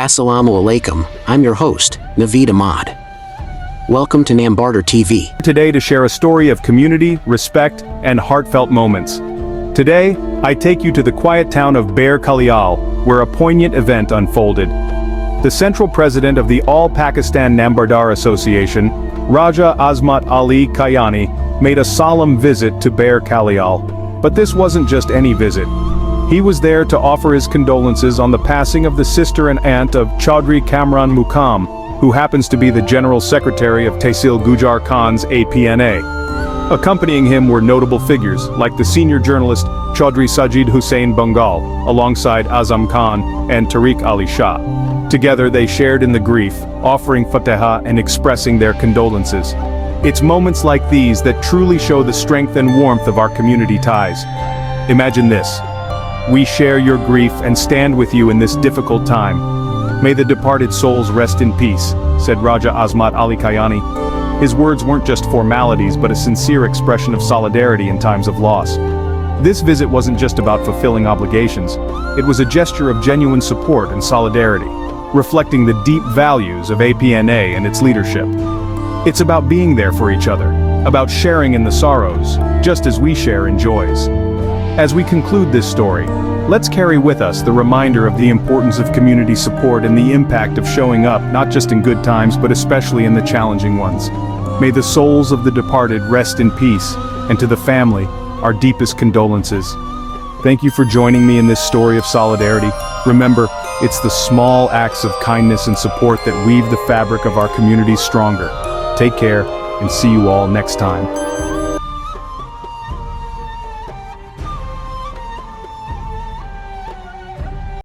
Assalamu alaikum, I'm your host, Naveed Ahmad. Welcome to Nambarder TV. Today to share a story of community, respect, and heartfelt moments. Today, I take you to the quiet town of Bair Kalial, where a poignant event unfolded. The central president of the All Pakistan Nambardar Association, Raja Azmat Ali Kayani, made a solemn visit to Bair Kalial. But this wasn't just any visit. He was there to offer his condolences on the passing of the sister and aunt of Chaudhry Kamran Muqam, who happens to be the General Secretary of Tehsil Gujar Khan's APNA. Accompanying him were notable figures, like the senior journalist Chaudhry Sajid Hussain Bengal, alongside Azam Khan and Tariq Ali Shah. Together they shared in the grief, offering fatiha and expressing their condolences. It's moments like these that truly show the strength and warmth of our community ties. Imagine this. We share your grief and stand with you in this difficult time. May the departed souls rest in peace, said Raja Azmat Ali Kayani. His words weren't just formalities but a sincere expression of solidarity in times of loss. This visit wasn't just about fulfilling obligations, it was a gesture of genuine support and solidarity, reflecting the deep values of APNA and its leadership. It's about being there for each other, about sharing in the sorrows, just as we share in joys. As we conclude this story, let's carry with us the reminder of the importance of community support and the impact of showing up not just in good times but especially in the challenging ones. May the souls of the departed rest in peace, and to the family, our deepest condolences. Thank you for joining me in this story of solidarity. Remember, it's the small acts of kindness and support that weave the fabric of our communities stronger. Take care, and see you all next time.